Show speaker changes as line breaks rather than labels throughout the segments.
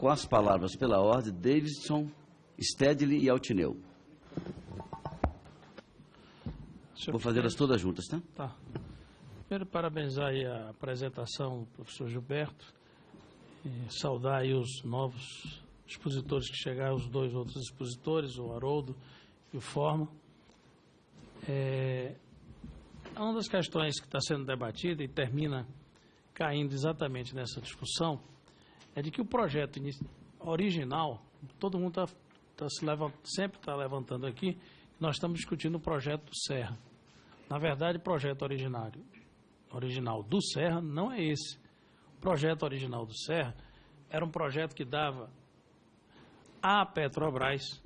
Com as palavras pela ordem, Davidson, Stedley e Altineu. Vou fazê-las todas juntas, tá?
Tá. Primeiro, parabenizar aí a apresentação do professor Gilberto, e saudar aí os novos expositores que chegaram, os dois outros expositores, o Haroldo e o Forma. Uma das questões que está sendo debatida e termina caindo exatamente nessa discussão é de que o projeto original, todo mundo sempre está levantando aqui, nós estamos discutindo o projeto do Serra. Na verdade, o projeto original do Serra não é esse. O projeto original do Serra era um projeto que dava à Petrobras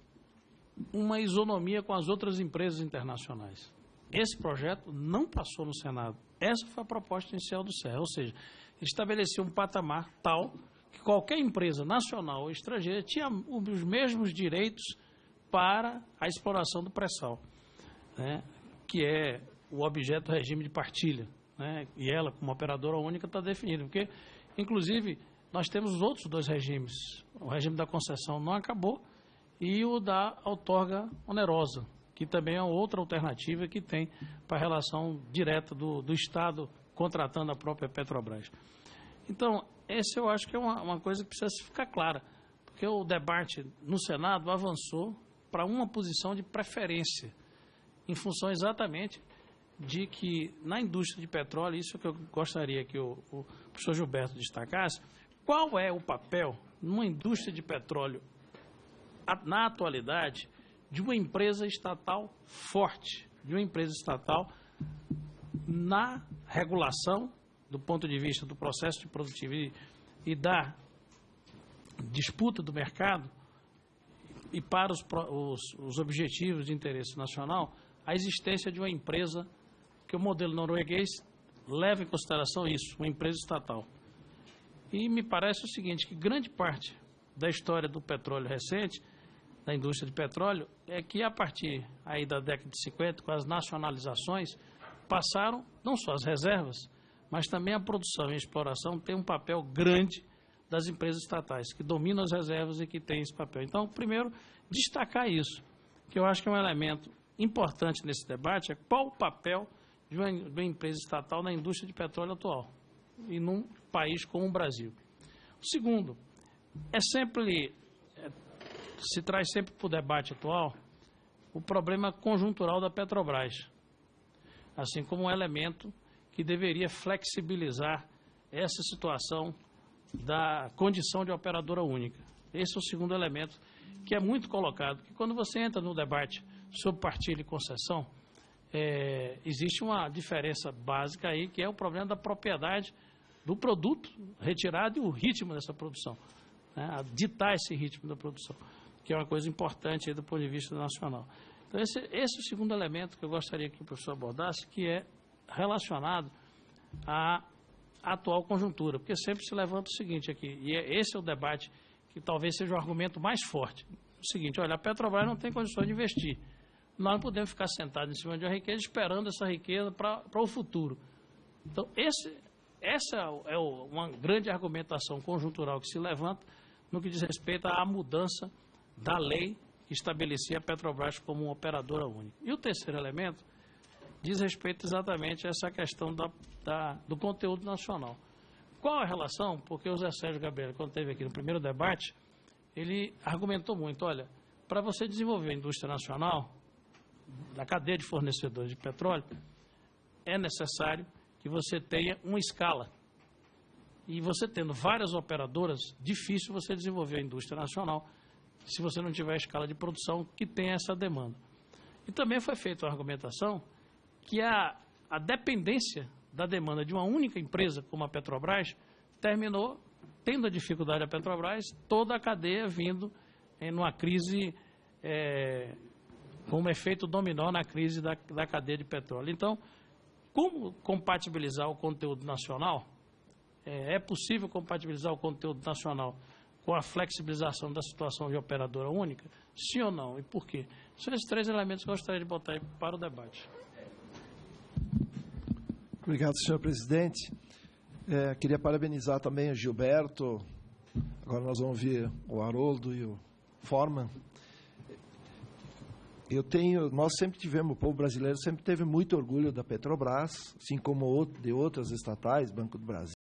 uma isonomia com as outras empresas internacionais. Esse projeto não passou no Senado. Essa foi a proposta inicial do Serra, ou seja, estabeleceu um patamar tal que qualquer empresa nacional ou estrangeira tinha os mesmos direitos para a exploração do pré-sal, né, que é o objeto do regime de partilha, né, e ela, como operadora única, está definida, porque, inclusive, nós temos os outros dois regimes. O regime da concessão não acabou e o da outorga onerosa, que também é outra alternativa que tem para a relação direta do Estado contratando a própria Petrobras. Então, esse eu acho que é uma coisa que precisa ficar clara, porque o debate no Senado avançou para uma posição de preferência, em função exatamente de que na indústria de petróleo, isso que eu gostaria que o professor Gilberto destacasse, qual é o papel numa indústria de petróleo, na atualidade, de uma empresa estatal forte, de uma empresa estatal na regulação do ponto de vista do processo de produtividade e da disputa do mercado e para os objetivos de interesse nacional, a existência de uma empresa que o modelo norueguês leva em consideração isso, uma empresa estatal. E me parece o seguinte, que grande parte da história do petróleo recente, da indústria de petróleo, é que a partir aí da década de 50, com as nacionalizações, passaram não só as reservas, mas também a produção e a exploração tem um papel grande das empresas estatais, que dominam as reservas e que têm esse papel. Então, primeiro, destacar isso, que eu acho que é um elemento importante nesse debate, é qual o papel de uma empresa estatal na indústria de petróleo atual, e num país como o Brasil. O segundo, se traz sempre para o debate atual o problema conjuntural da Petrobras, assim como um elemento que deveria flexibilizar essa situação da condição de operadora única. Esse é o segundo elemento que é muito colocado, que quando você entra no debate sobre partilha e concessão, existe uma diferença básica aí, que é o problema da propriedade do produto retirado e o ritmo dessa produção, né, a ditar esse ritmo da produção, que é uma coisa importante aí do ponto de vista nacional. Então, esse é o segundo elemento que eu gostaria que o professor abordasse, que é relacionado à atual conjuntura, porque sempre se levanta o seguinte aqui, e esse é o debate que talvez seja o argumento mais forte. O seguinte, olha, a Petrobras não tem condições de investir. Nós não podemos ficar sentados em cima de uma riqueza esperando essa riqueza para o futuro. Então, essa é uma grande argumentação conjuntural que se levanta no que diz respeito à mudança da lei que estabelecia a Petrobras como uma operadora única. E o terceiro elemento diz respeito exatamente a essa questão do conteúdo nacional. Qual a relação? Porque o Zé Sérgio Gabriel, quando esteve aqui no primeiro debate, ele argumentou muito, olha, para você desenvolver a indústria nacional, da cadeia de fornecedores de petróleo, é necessário que você tenha uma escala. E você tendo várias operadoras, difícil você desenvolver a indústria nacional se você não tiver a escala de produção que tem essa demanda. E também foi feita uma argumentação que a dependência da demanda de uma única empresa, como a Petrobras, terminou tendo a dificuldade a Petrobras, toda a cadeia vindo numa crise, com um efeito dominó na crise da cadeia de petróleo. Então, como compatibilizar o conteúdo nacional? É possível compatibilizar o conteúdo nacional com a flexibilização da situação de operadora única? Sim ou não? E por quê? São esses três elementos que eu gostaria de botar aí para o debate.
Obrigado, senhor presidente. Queria parabenizar também o Gilberto, Agora nós vamos ouvir o Haroldo e o Forman. Nós sempre tivemos, o povo brasileiro sempre teve muito orgulho da Petrobras, assim como de outras estatais, Banco do Brasil.